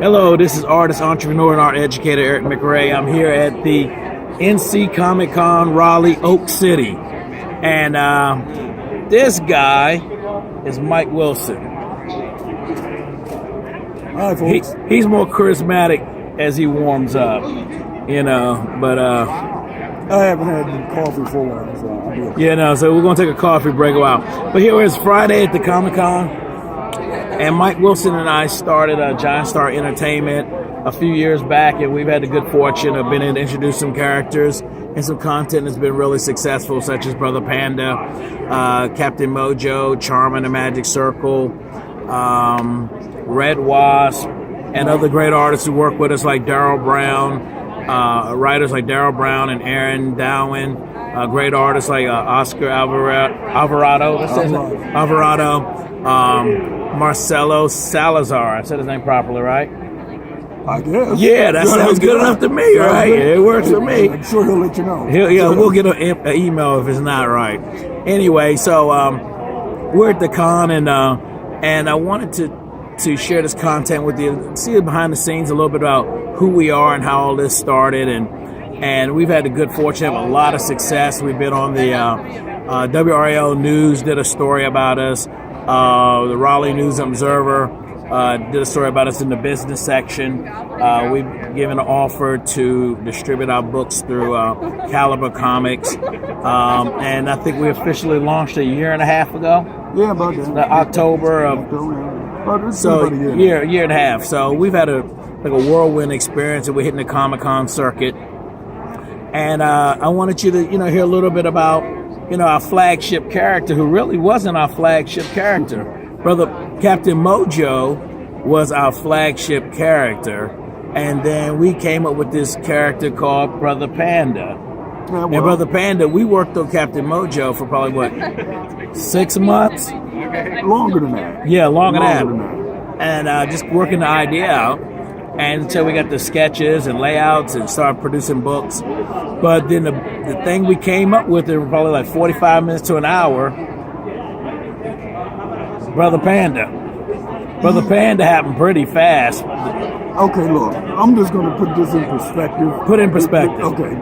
Hello, this is artist, entrepreneur, and art educator Eric McRay. I'm here at the NC Comic Con Raleigh, Oak City. And this guy is Mike Wilson. Hi, folks. He's more charismatic as he warms up, but I haven't had coffee for a while, so I'm good. So we're going to take a coffee break a while. But here it is Friday at the Comic Con. And Mike Wilson and I started Giant Star Entertainment a few years back, and we've had the good fortune of being able to introduce some characters and some content that's been really successful, such as Brother Panda, Captain Mojo, Charm and the Magic Circle, Red Wasp, and other great artists who work with us like Darryl Brown, writers like Darryl Brown and Aaron Dowen, great artists like Oscar Alvarado, Marcelo Salazar. I said his name properly, right? I guess. Yeah, that sounds good enough to me, right? It works for me. I'm sure he'll let you know. We'll get an email if it's not right. Anyway, so we're at the con, and I wanted to share this content with you, see behind the scenes a little bit about who we are and how all this started, and we've had the good fortune of a lot of success. We've been on the WRAL News, did a story about us. The Raleigh News Observer did a story about us in the business section. We've given an offer to distribute our books through Caliber Comics. And I think we officially launched a year and a half ago. Yeah, about that. October of... So, year and a half. So we've had a whirlwind experience, and we're hitting the Comic-Con circuit. And I wanted you to, hear a little bit about our flagship character, who really wasn't our flagship character. Brother Captain Mojo was our flagship character, and then we came up with this character called Brother Panda. And Brother Panda, we worked on Captain Mojo for probably, 6 months? Longer than that. Yeah, longer than that. And just working the idea out. And until we got the sketches and layouts and started producing books. But then the thing we came up with, it was probably like 45 minutes to an hour. Brother Panda. Brother Panda happened pretty fast. Okay, look, I'm just going to put this in perspective. Put in perspective. Okay.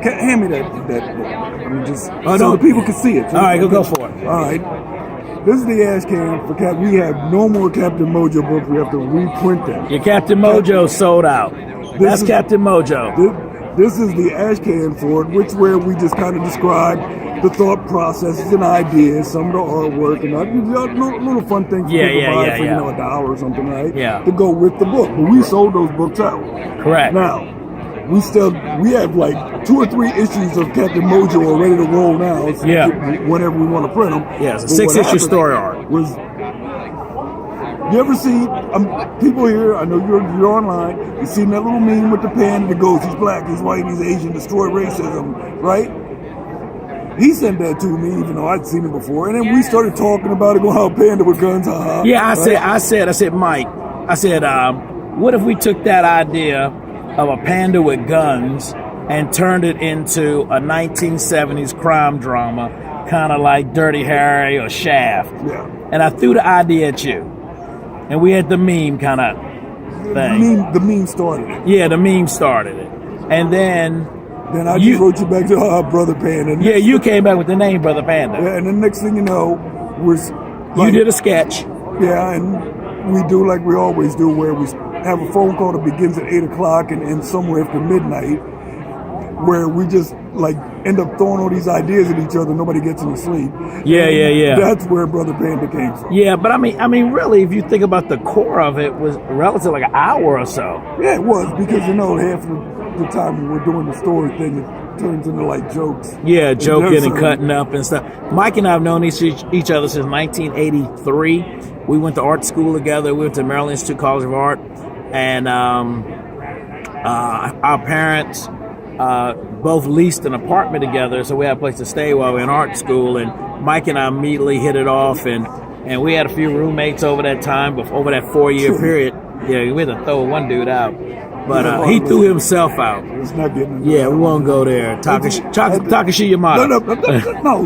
Hand me that. I'm just so the people can see it. All right, go for it. All right. This is the ash can for Cap. We have no more Captain Mojo books. We have to reprint them. Your Captain Mojo sold out. That's Captain Mojo. This is the ash can for it, where we just kind of describe the thought processes and ideas, some of the artwork, and little fun things for $1 or something, right? Yeah. To go with the book. But we sold those books out. Correct. Now, we have like 2 or 3 issues of Captain Mojo are ready to roll now. So whenever we want to print them. Yeah, it's a 6-issue story arc. You ever see people here? I know you're online. You seen that little meme with the panda that goes, he's black, he's white, he's Asian, destroy racism, right? He sent that to me, even though I'd seen it before. And then we started talking about it, going, how panda with guns, haha. Yeah, I said, Mike, what if we took that idea of a panda with guns and turned it into a 1970s crime drama, kind of like Dirty Harry or Shaft? Yeah. And I threw the idea at you. And we had the meme kind of thing. The meme started it. Yeah, the meme started it. And then I just wrote you back to Brother Panda. Yeah, you came back with the name Brother Panda. Yeah, and the next thing you know, you did a sketch. Yeah, and we do like we always do, where we have a phone call that begins at 8 o'clock and ends somewhere after midnight, where we just like end up throwing all these ideas at each other. Nobody gets any sleep. Yeah. That's where Brother Panda came from. Yeah, but I mean, really, if you think about the core of it, was relatively like an hour or so. Yeah, it was, because half of the time when we're doing the story thing, it turns into like jokes. Yeah, joking and cutting up and stuff. Mike and I have known each other since 1983. We went to art school together. We went to Maryland Institute College of Art, and our parents both leased an apartment together, so we had a place to stay while we were in art school. And Mike and I immediately hit it off, and we had a few roommates over that time, over that 4-year period. Yeah, we had to throw one dude out. But he threw himself out. It's not getting. Yeah, we won't go there. Takashi Yamada. No.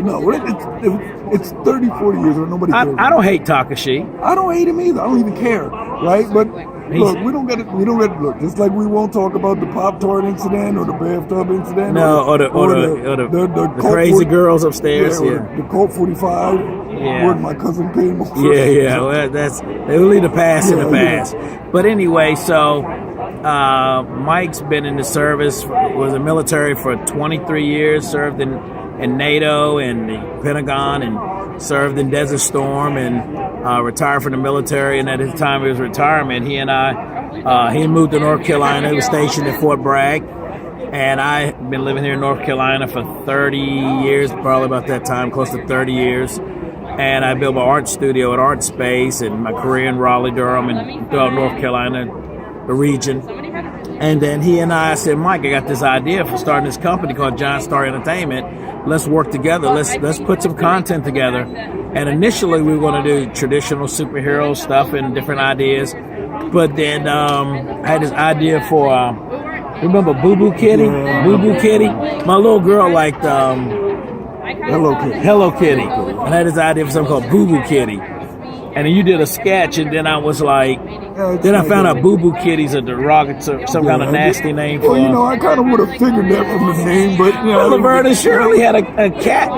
It's 30, 40 years old. Nobody cares. I don't hate Takashi. I don't hate him either. I don't even care, right? But Look, we don't get it. Look. Just like we won't talk about the Pop-Tart incident or the bathtub incident. No, or the Colt crazy 40, girls upstairs. Yeah, Yeah. the Colt 45. Yeah. When my cousin came over. Yeah. Well, they will leave the past in the past. But anyway, so Mike's been in the service, was in the military for 23 years, served in NATO and the Pentagon, and served in Desert Storm, and retired from the military. And at his time of his retirement, he moved to North Carolina. He was stationed at Fort Bragg. And I've been living here in North Carolina for 30 years, probably about that time, close to 30 years. And I built my art studio at Art Space, and my career in Raleigh, Durham, and throughout North Carolina, the region. And then he and I said, Mike, I got this idea for starting this company called Giant Star Entertainment. Let's work together. Let's put some content together. And initially, we were going to do traditional superhero stuff and different ideas. But then I had this idea for, remember Boo Boo Kitty? Yeah. Boo Boo Kitty? My little girl liked Hello Kitty. And I had this idea for something called Boo Boo Kitty. And then you did a sketch, and then I was like, then I found out Boo Boo Kitty's a derogatory, some kind of nasty name for. Well, I kind of would have figured that from the name, but Laverne and Shirley had a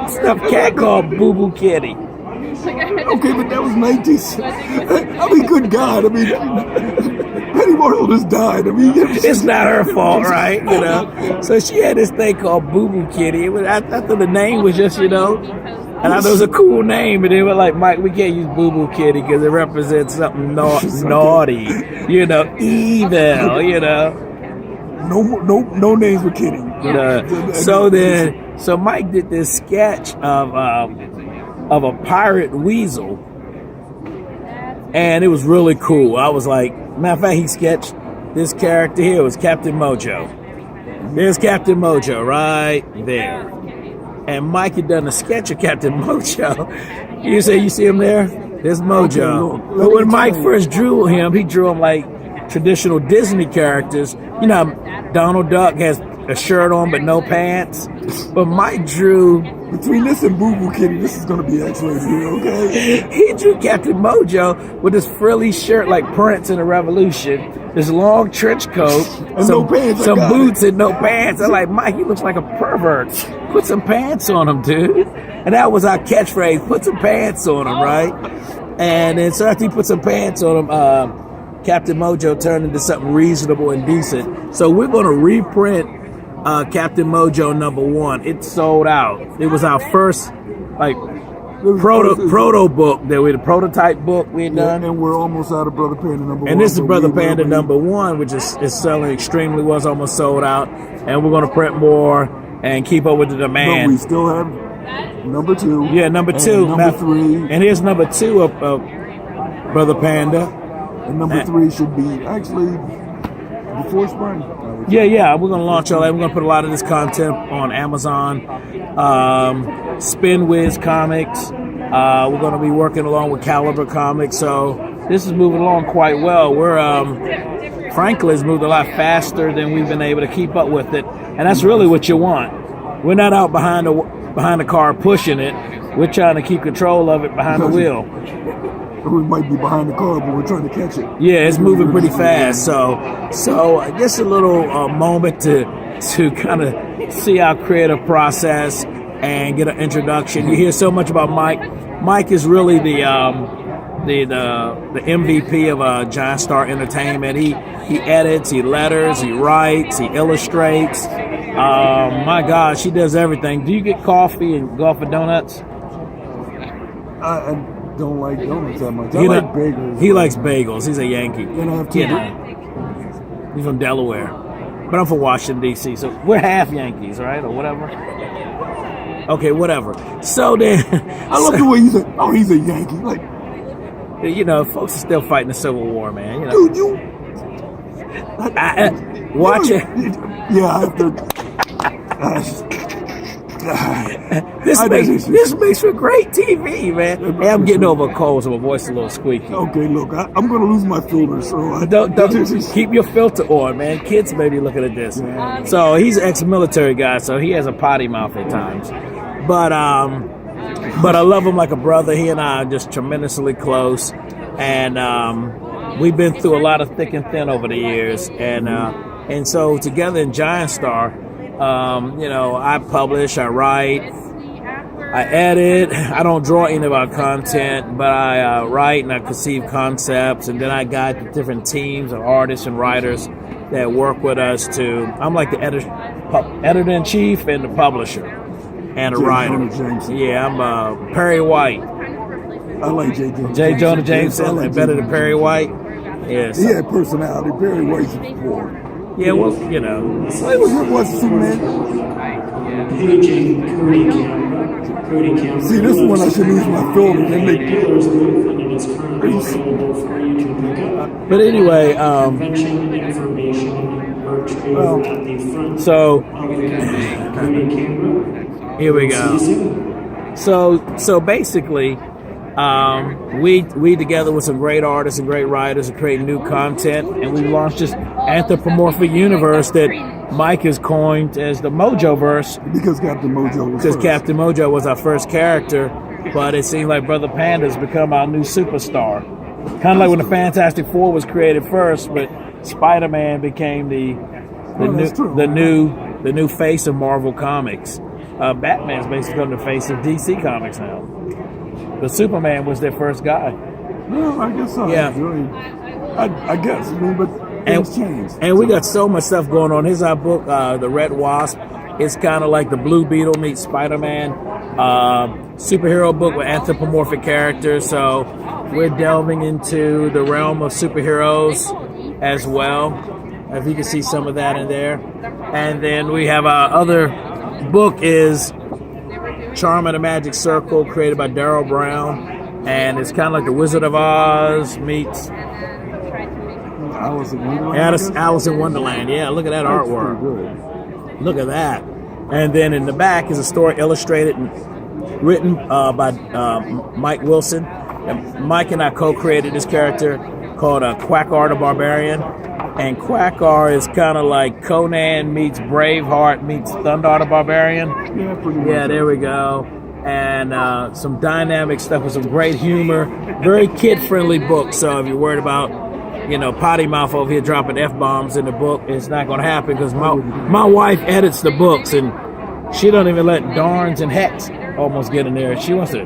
stuffed cat called Boo Boo Kitty. Okay, but that was 19. I mean, good God, I mean, Penny Marshall just died. I mean, it's not her fault, right? So she had this thing called Boo Boo Kitty. I thought the name was just, and I thought it was a cool name, and they were like, Mike, we can't use Boo Boo Kitty because it represents something naughty, evil, No names with Kitty. So Mike did this sketch of a pirate weasel, and it was really cool. I was like, matter of fact, he sketched this character here. It was Captain Mojo. There's Captain Mojo right there. And Mike had done a sketch of Captain Mojo. You see him there? There's Mojo. Okay, but when Mike first drew him, he drew him like traditional Disney characters. Donald Duck has a shirt on but no pants. But Mike drew... Between this and Boo Boo Kitty, this is going to be X-rated here, okay? He drew Captain Mojo with this frilly shirt like Prince in the Revolution, this long trench coat, and no pants, some boots and no pants. I'm like, Mike, he looks like a pervert. Put some pants on him, dude. And that was our catchphrase, put some pants on him, right? And then so after he put some pants on him, Captain Mojo turned into something reasonable and decent. So we're going to reprint Captain Mojo #1. It sold out. It was our first proto book the prototype book we had done. And we're almost out of Brother Panda #1. And this is Brother Panda #1, which is selling extremely well. It's almost sold out. And we're going to print more and keep up with the demand. But we still have #2. Yeah, #2. And #3. And here's #2 of Brother Panda. And #3 should be actually before spring. Yeah, we're going to launch all that. We're going to put a lot of this content on Amazon, Spinwiz Comics. We're going to be working along with Caliber Comics. So this is moving along quite well. Frankly, it's moved a lot faster than we've been able to keep up with it. And that's really what you want. We're not out behind the car pushing it. We're trying to keep control of it behind the wheel. We might be behind the car, but we're trying to catch it. Yeah, it's moving pretty fast. So just a little moment to kind of see our creative process and get an introduction. You hear so much about Mike. Mike is really the MVP of Giant Star Entertainment. He edits, he letters, he writes, he illustrates. My gosh, he does everything. Do you get coffee and go for donuts? I don't like donuts that much. I like bagels. He likes bagels. He's a Yankee. Then I have two. He's from Delaware. But I'm from Washington, D.C., so we're half Yankees, right? Or whatever. Okay, whatever. So then... I love the way you said, oh, he's a Yankee. Like, folks are still fighting the Civil War, man. Dude, you... Watch it. Yeah, I have to... This makes for great TV, man. Hey, I'm getting over a cold, so my voice is a little squeaky. Okay, look, I'm going to lose my filter, so don't keep your filter on, man. Kids may be looking at this. Yeah. So he's an ex-military guy, so he has a potty mouth at times. But I love him like a brother. He and I are just tremendously close, and we've been through a lot of thick and thin over the years, and so together in Giant Star, I publish, I write, I edit. I don't draw any of our content, but I write and I conceive concepts, and then I guide the different teams of artists and writers that work with us I'm like the editor-in-chief and the publisher and a writer. Yeah, I'm Perry White. I like J. Jonah Jameson, like better than Perry White. Yeah, he had personality. Perry White's before. Yeah, well, What's Superman? See, this one I should use my filter and make. But anyway, so here we go. So basically, we together with some great artists and great writers are creating new content, and we launched this anthropomorphic universe that Mike has coined as the Mojoverse. Because Captain Mojo was first. Captain Mojo was our first character, but it seemed like Brother Panda's become our new superstar. Kind of like when the Fantastic Four was created first, but Spider-Man became the new face of Marvel Comics. Batman's basically become the face of DC Comics now. But Superman was their first guy. Well, I guess so. Yeah. I guess. I mean, but things changed. And we got so much stuff going on. Here's our book, The Red Wasp. It's kind of like the Blue Beetle meets Spider-Man. Superhero book with anthropomorphic characters. So we're delving into the realm of superheroes as well. If you can see some of that in there. And then we have our other book is Charm of the Magic Circle, created by Darryl Brown. And it's kind of like the Wizard of Oz meets Alice in Wonderland. Alice in Wonderland. Yeah, look at that artwork. Look at that. And then in the back is a story illustrated and written by Mike Wilson. And Mike and I co-created this character called Quackar the Barbarian. And Quackar is kind of like Conan meets Braveheart meets Thundar the Barbarian. Yeah, pretty much. Yeah, there we go. And some dynamic stuff with some great humor. Very kid-friendly book. So if you're worried about, potty mouth over here dropping F-bombs in the book, it's not going to happen because my wife edits the books and she don't even let darns and hecks almost get in there. She wants to.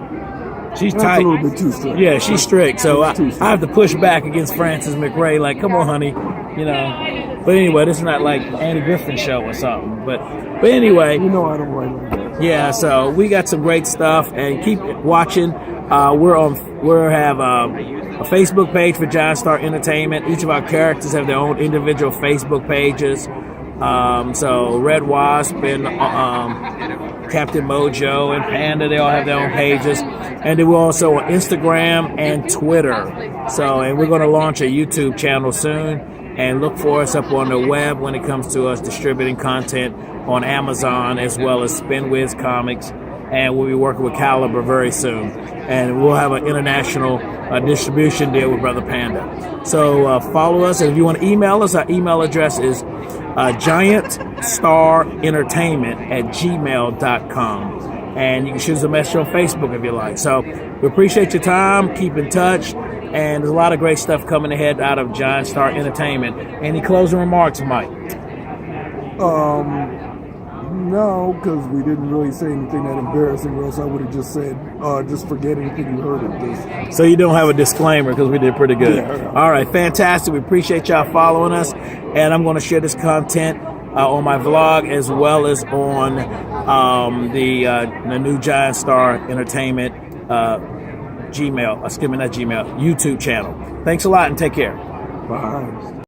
She's That's tight. a little bit too strict. Yeah, she's strict. So I have to push back against Frances McRay. Like, come on, honey. But anyway, this is not like Andy Griffin show or something. But anyway. I don't write like that. Yeah, so we got some great stuff, and keep watching. We have a Facebook page for Giant Star Entertainment. Each of our characters have their own individual Facebook pages. So Red Wasp and Captain Mojo and Panda, they all have their own pages. And then we're also on Instagram and Twitter. And we're going to launch a YouTube channel soon. And look for us up on the web when it comes to us distributing content on Amazon as well as Spinwiz Comics. And we'll be working with Caliber very soon. And we'll have an international distribution deal with Brother Panda. So follow us. And if you want to email us, our email address is giantstarentertainment@gmail.com. And you can shoot us a message on Facebook if you like. So we appreciate your time. Keep in touch. And there's a lot of great stuff coming ahead out of Giant Star Entertainment. Any closing remarks, Mike? No, because we didn't really say anything that embarrassing, or else I would have just said, just forget anything you heard of this. So you don't have a disclaimer because we did pretty good. Yeah. All right, fantastic. We appreciate y'all following us. And I'm going to share this content on my vlog as well as on the new Giant Star Entertainment YouTube channel. Thanks a lot and take care. Bye.